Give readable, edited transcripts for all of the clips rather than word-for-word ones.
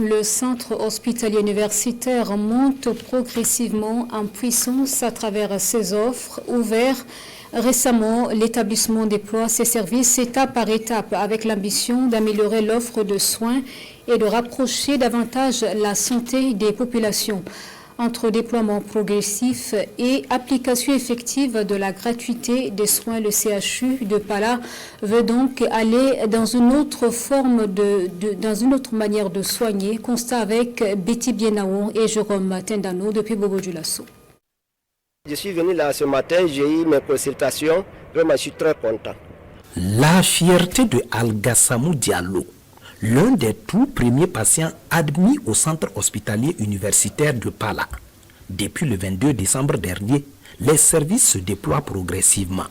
Le centre hospitalier universitaire monte progressivement en puissance à travers ses offres ouvertes. Récemment, l'établissement déploie ses services étape par étape avec l'ambition d'améliorer l'offre de soins et de rapprocher davantage la santé des populations. Entre déploiement progressif et application effective de la gratuité des soins, le CHU de Pala veut donc aller dans une autre forme dans une autre manière de soigner. Constat avec Betty Bienaou et Jérôme Tendano depuis Bobo-Dioulasso. Je suis venu là ce matin, j'ai eu mes consultations, vraiment je suis très content. La fierté de Algassamou Diallo, l'un des tout premiers patients admis au centre hospitalier universitaire de Pala. Depuis le 22 décembre dernier, les services se déploient progressivement.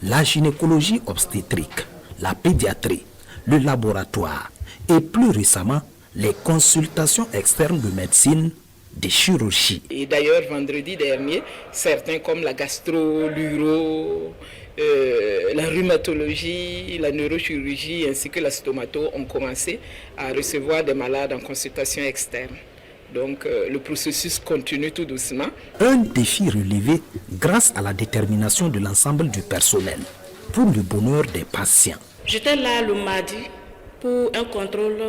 La gynécologie obstétrique, la pédiatrie, le laboratoire et plus récemment, les consultations externes de médecine, de chirurgie. Et d'ailleurs, vendredi dernier, certains comme la gastro, l'uro, la rhumatologie, la neurochirurgie ainsi que la stomato ont commencé à recevoir des malades en consultation externe. Donc le processus continue tout doucement. Un défi relevé grâce à la détermination de l'ensemble du personnel pour le bonheur des patients. J'étais là le mardi pour un contrôle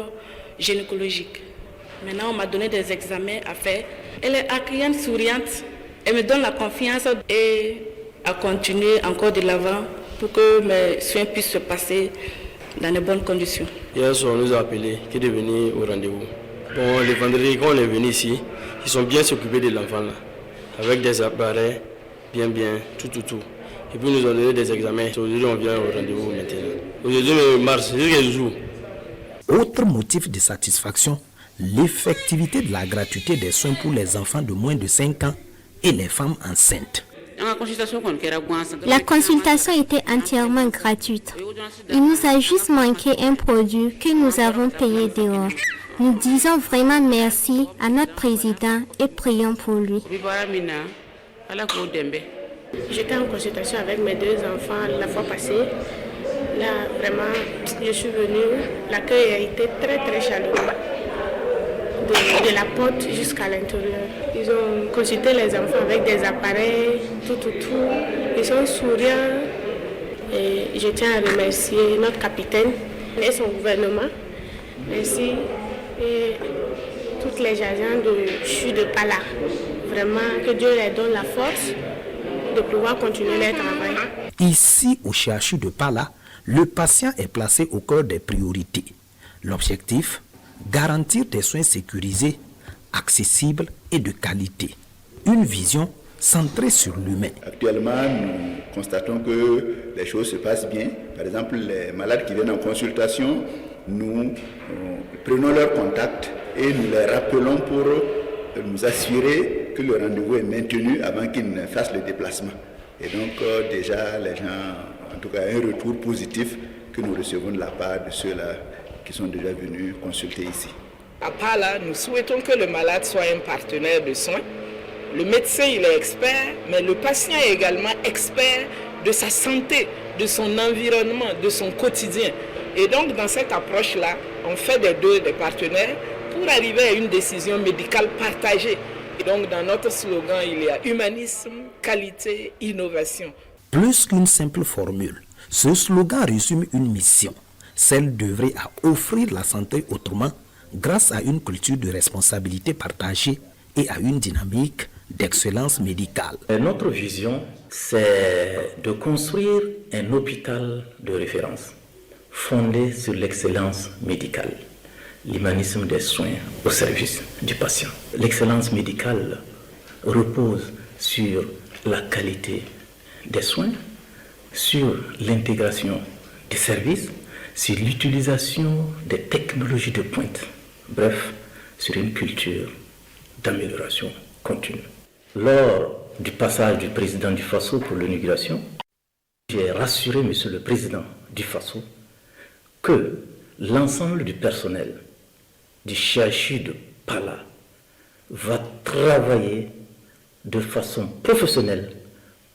gynécologique. Maintenant, on m'a donné des examens à faire. Elle est accueillante, souriante. Elle me donne la confiance et à continuer encore de l'avant pour que mes soins puissent se passer dans de bonnes conditions. Hier soir, on nous a appelés qui est venu au rendez-vous. Bon, le vendredi, quand on est venu ici, ils sont bien s'occuper de l'enfant là, avec des appareils, bien, tout. Et puis nous ont donné des examens. Aujourd'hui, on vient au rendez-vous maintenant. Aujourd'hui, mars, jusqu'à jour. Autre motif de satisfaction, l'effectivité de la gratuité des soins pour les enfants de moins de 5 ans et les femmes enceintes. La consultation était entièrement gratuite. Il nous a juste manqué un produit que nous avons payé dehors. Nous disons vraiment merci à notre président et prions pour lui. J'étais en consultation avec mes 2 enfants la fois passée. Là, vraiment, je suis venue. L'accueil a été très chaleureux. De la porte jusqu'à l'intérieur. Ils ont consulté les enfants avec des appareils, tout. Ils sont souriants. Et je tiens à remercier notre capitaine et son gouvernement. Merci. Et toutes les agents de CHU de Pala. Vraiment, que Dieu leur donne la force de pouvoir continuer leur travail. Ici, au CHU de Pala, le patient est placé au cœur des priorités. L'objectif, garantir des soins sécurisés, accessibles et de qualité. Une vision centrée sur l'humain. Actuellement, nous constatons que les choses se passent bien. Par exemple, les malades qui viennent en consultation, nous prenons leur contact et nous les rappelons pour nous assurer que le rendez-vous est maintenu avant qu'ils ne fassent le déplacement. Et donc déjà, les gens, en tout cas, un retour positif que nous recevons de la part de ceux-là qui sont déjà venus consulter ici. À Pala, nous souhaitons que le malade soit un partenaire de soins. Le médecin, il est expert, mais le patient est également expert de sa santé, de son environnement, de son quotidien. Et donc, dans cette approche-là, on fait des deux des partenaires pour arriver à une décision médicale partagée. Et donc, dans notre slogan, il y a humanisme, qualité, innovation. Plus qu'une simple formule, ce slogan résume une mission, celle d'œuvrer à offrir la santé autrement grâce à une culture de responsabilité partagée et à une dynamique d'excellence médicale. Notre vision, c'est de construire un hôpital de référence fondé sur l'excellence médicale, l'humanisme des soins au service du patient. L'excellence médicale repose sur la qualité des soins, sur l'intégration des services, sur l'utilisation des technologies de pointe, bref, sur une culture d'amélioration continue. Lors du passage du président du FASO pour l'inauguration, j'ai rassuré Monsieur le Président du FASO que l'ensemble du personnel du CHU de Pala va travailler de façon professionnelle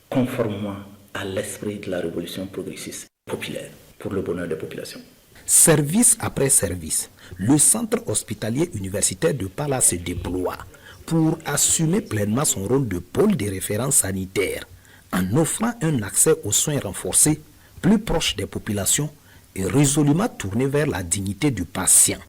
conformément à l'esprit de la révolution progressiste populaire pour le bonheur des populations. Service après service, le centre hospitalier universitaire de Pala se déploie pour assumer pleinement son rôle de pôle de référence sanitaire en offrant un accès aux soins renforcés, plus proche des populations et résolument tourné vers la dignité du patient.